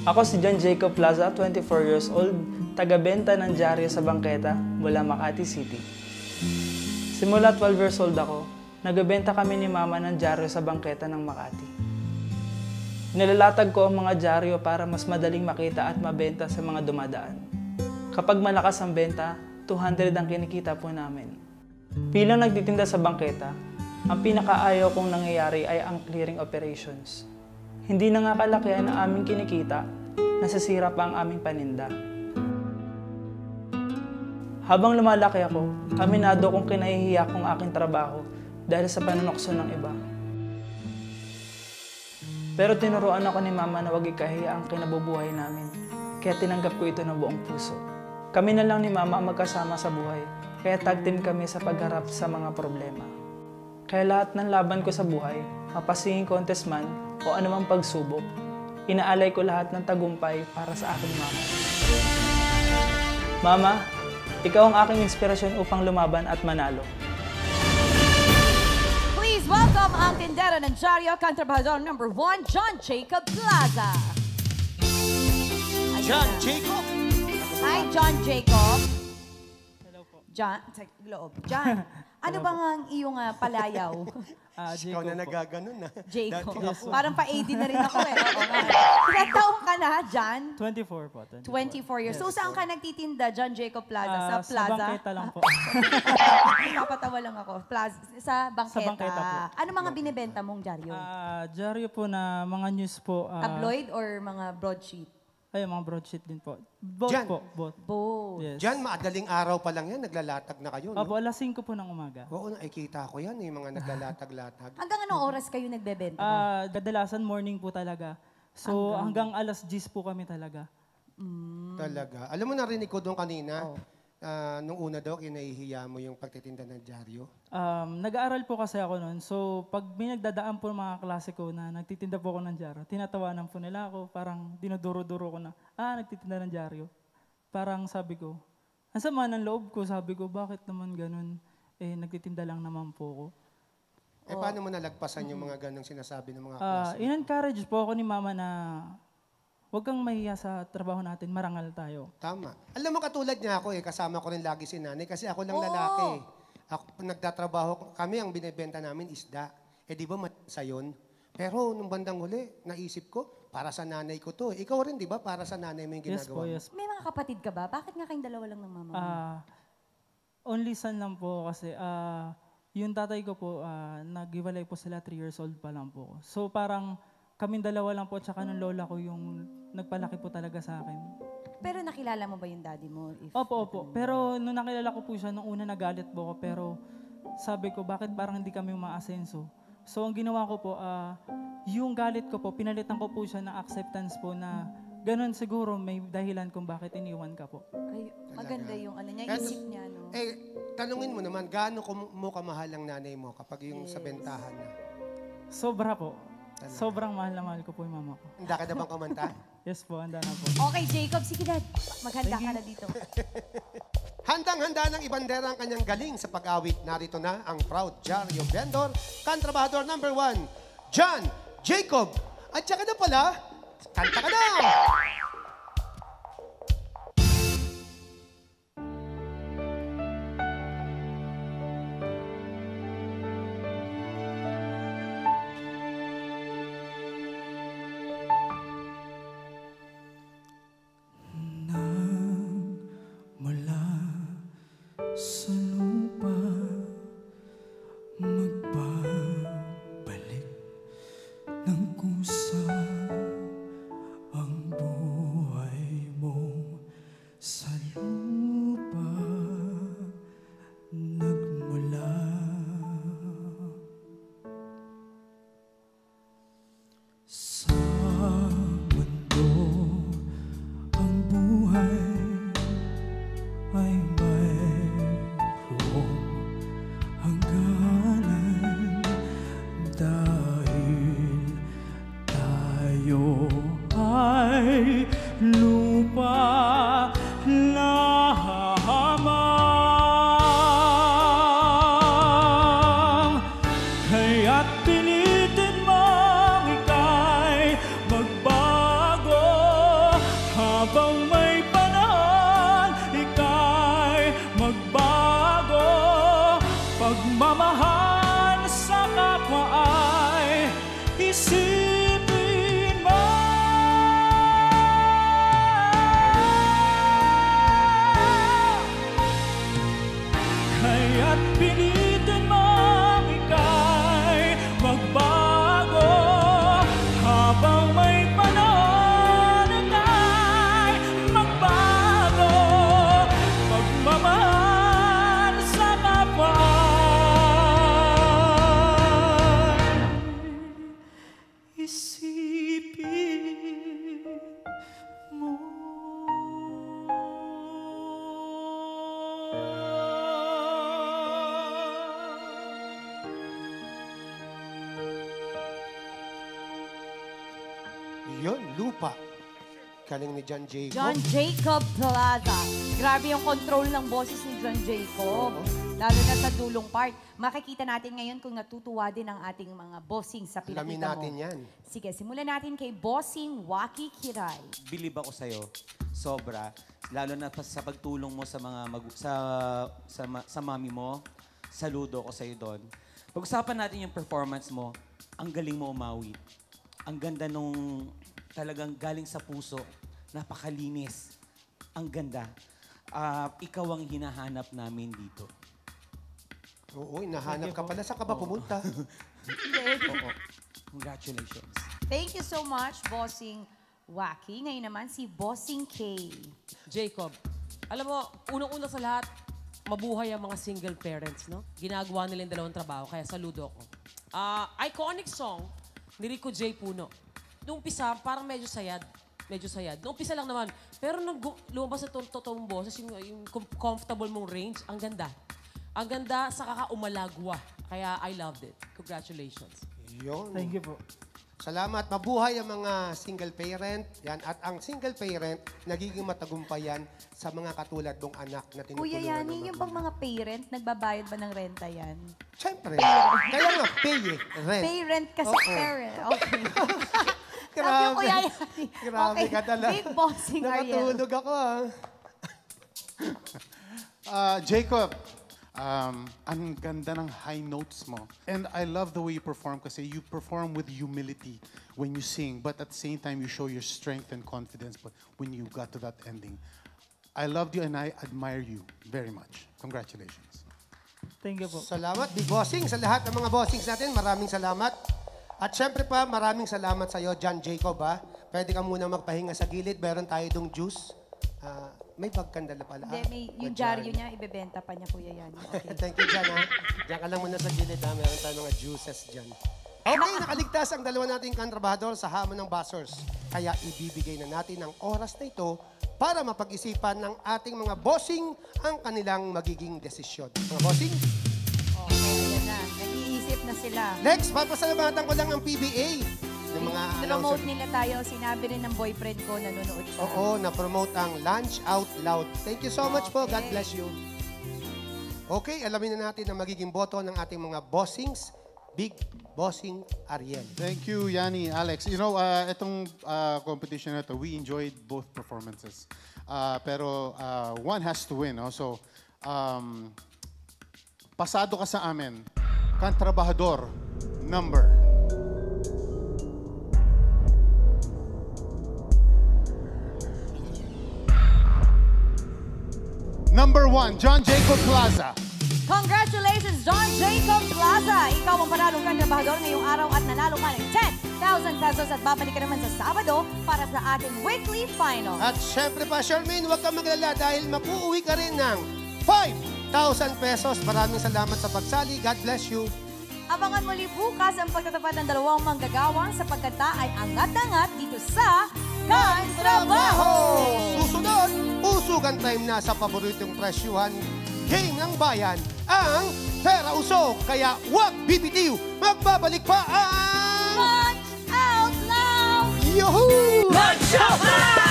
Ako si John Jacob Plaza, 24 years old, taga-benta ng dyaryo sa bangketa mula Makati City. Simula 12 years old ako, nagbebenta kami ni Mama ng dyaryo sa bangketa ng Makati. Nilalatag ko ang mga dyaryo para mas madaling makita at mabenta sa mga dumadaan. Kapag malakas ang benta, 200 ang kinikita po namin. Bilang nagtitinda sa bangketa, ang pinakaayaw kong nangyayari ay ang clearing operations. Hindi na nga kalakihan ang aming kinikita, nasisira pa ang aming paninda. Habang lumalaki ako, aminado kong kinahihiya kong aking trabaho dahil sa panunokso ng iba. Pero tinuruan ako ni Mama na huwag ikahiya ang kinabubuhay namin, kaya tinanggap ko ito ng buong puso. Kami na lang ni Mama ang magkasama sa buhay, kaya tag team kami sa pagharap sa mga problema. Kaya lahat ng laban ko sa buhay, mapasinging contest man o anumang pagsubok, inaalay ko lahat ng tagumpay para sa aking mama. Mama, ikaw ang aking inspirasyon upang lumaban at manalo. Please welcome ang tindera ng dyaryo, kontrabahador number 1, John Jacob Plaza. John Jacob! Hi, John Jacob. Hello po. John, John, ano bang ang iyong palayaw? Ikaw na nagaganon na. Jacob. Dati ako. Parang pa-AD na rin ako eh. Ilang taong ka na, John? 24 po. 24 years. So, saan ka nagtitinda, John Jacob Plaza? Sa plaza? Sa bangketa lang po. Napatawa lang ako. Plaza, sa bangketa. Sa bangketa po. Ano mga binibenta mong dyaryo? Dyaryo po na mga news po. Tabloid or mga broadsheet? Ay, mga broadsheet din po. Both Diyan. po, both. Both. Yes. Diyan, maadaling araw pa lang yan, naglalatag na kayo, no? Opo, alas 5 po ng umaga. Oo, nakikita ko yan, yung mga naglalatag-latag. Hanggang anong oras kayo nagbebenta? Kadalasan morning po talaga. So, hanggang alas 10 po kami talaga. Talaga. Alam mo, narinig ko doon kanina, nung una daw, kinahihiya mo yung pagtitinda ng dyaryo. Nag-aaral po kasi ako noon. So, pag may nagdadaan po mga klase ko na nagtitinda po ako ng dyaryo, tinatawanan po nila ako, parang dinuduro-duro ko na, nagtitinda ng dyaryo. Parang sabi ko, ang sama ng loob ko, sabi ko, bakit naman ganun? Nagtitinda lang naman po ako. Paano mo nalagpasan yung mga ganong sinasabi ng mga klase? In-encourage po ako ni Mama na huwag kang mahiya sa trabaho natin, marangal tayo. Tama. Alam mo, katulad niya ako kasama ko rin lagi si nanay kasi ako lang lalaki. Ako, nagtatrabaho kami, ang binibenta namin isda. Di ba sa yun? Pero nung bandang huli, naisip ko, para sa nanay ko to. Ikaw rin, di ba? Para sa nanay mo yung Yes po, ginagawa mo. yes. May mga kapatid ka ba? Bakit nga kayong dalawa lang ng mama mo? Only son lang po kasi yung tatay ko po, nag-iwalay po sila 3 years old pa lang po. So parang kaming dalawa lang po, tsaka nung lola ko yung nagpalaki po talaga sa akin. Pero nakilala mo ba yung daddy mo? Opo. Pero nung nakilala ko po siya, nung una nagalit po ako, pero sabi ko, bakit parang hindi kami umaasenso? So ang ginawa ko po, yung galit ko po, pinalitan ko po siya ng acceptance po na ganun siguro may dahilan kung bakit iniwan ka po. Ay, maganda yung ano niya, Kaya- isip niya, no? Tanungin mo naman, gaano mo kamahal ang nanay mo kapag yung sa bentahan na? Sobra po. Sobrang mahal na mahal ko po yung mama ko. Handa ka na bang kumanta? Yes po, handa na po. Okay, Jacob, sige dad. Maghanda ka na dito. Handang-handa ng ibandera ang kanyang galing sa pag-awit. Narito na ang proud dyaryo vendor, kontrabahador number 1, John Jacob. At saka na pala, kanta ka na! Mula sa lupa magbabalik ng kusa ang buhay. pagmamahal sa kapwa ay isipin mo. Kaya't pilitin mong ika'y magbago habang may panahon ika'y magbago. Pagmamahal sa kapwa ay isipin mo. Yun, lupa. Galing ni John Jacob. John Jacob Plaza. Grabe yung control ng boses ni John Jacob. Lalo na sa dulong part. Makikita natin ngayon kung natutuwa din ang ating mga bossing sa pinakita Alamin mo. natin yan. Sige, simulan natin kay Bossing Waki Kiray. Bilib ako sa'yo, sobra. Lalo na sa pagtulong mo sa mga sa mami mo. Saludo ko sa'yo doon. Pag-usapan natin yung performance mo, ang galing mo umawi. Ang ganda nung talagang galing sa puso, napakalinis. Ang ganda. Ikaw ang hinahanap namin dito. Oo, nahanap ka pala. Saan ka ba pumunta? Oo. Congratulations. Thank you so much, Bossing Waki. Ngayon naman si Bossing K. Jacob, alam mo, unang-una sa lahat, mabuhay ang mga single parents, no? Ginagawa nila yung dalawang trabaho, kaya saludo ako. Iconic song ni Rico J. Puno. Noong umpisa, parang medyo sayad. Medyo sayad. Noong umpisa lang naman. Pero nung lumabas na totoong boses, yung comfortable mong range, ang ganda. Ang ganda sa kakaumalagwa. Kaya I loved it. Congratulations. Yun. Thank you po. Salamat. Mabuhay ang mga single parent. Yan. At ang single parent, nagiging matagumpay yan sa mga katulad ng anak na tinutulungan. Kuya Yani, ng yung pang mga parent, nagbabayad ba ng renta yan? Siyempre. Kaya nga, pay eh. Rent. Pay rent kasi Oo. parent. Okay. Sabi Grabe. ko, Kuya Yani. Grabe Okay, ka talaga. Big Bossing Ariel. Nakatulog ako Jacob, ang ganda ng high notes mo. And I love the way you perform kasi you perform with humility when you sing, but at the same time, you show your strength and confidence but when you got to that ending. I loved you and I admire you very much. Congratulations. Thank you po. Salamat, Big Bossing. Sa lahat ng mga bossings natin, maraming salamat. At syempre pa, maraming salamat sa iyo, John Jacob. Ha? Pwede ka muna magpahinga sa gilid. Meron tayo dong juice. May pagkandala pala. Hindi, yung dyaryo niya, ibebenta pa niya, Kuya Yani. Okay. Thank you, John. Ha? Diyan ka lang muna sa gilid. Ha? Meron tayo mga juices dyan. Okay, nakaligtas ang dalawa nating kontrabahador sa hamon ng buzzers. Kaya ibibigay na natin ang oras na ito para mapag-isipan ng ating mga bossing ang kanilang magiging desisyon. Mga bossing, Okay, ayan na. Nag-iisip na sila. next, papasalamatan ko lang ang PBA. Ng mga Promote nila tayo. Sinabi rin ng boyfriend ko, nanonood siya. Oo, na-promote ang Lunch Out Loud. Thank you so much po. God Okay. bless you. Okay, alamin na natin ang magiging boto ng ating mga bossings. Big Bossing Ariel. Thank you, Yani, Alex. You know, itong competition na to, we enjoyed both performances. Pero one has to win. No? So, pasado ka sa amin. Kontrabahador number. Number 1, John Jacob Plaza. Congratulations, John Jacob Plaza! Ikaw ang panalong kontrabahador ngayong araw at nanalo ka ng 10,000 pesos at babalik ka naman sa Sabado para sa ating weekly final. At syempre pa, Charmaine, huwag kang maglala dahil mapuuwi ka rin ng 5,000 pesos. Maraming salamat sa pagsali. God bless you. Abangan muli bukas ang pagtatapad ng dalawang manggagawang sa pagkanta ay angat-angat dito sa Kantrabaho! Susunod, usugan time na sa paboritong presyuhan. Game ng bayan, ang Pera Usog. Kaya huwag bibitiw, magbabalik pa ang... Punch out loud! Yahoo! Punch out loud!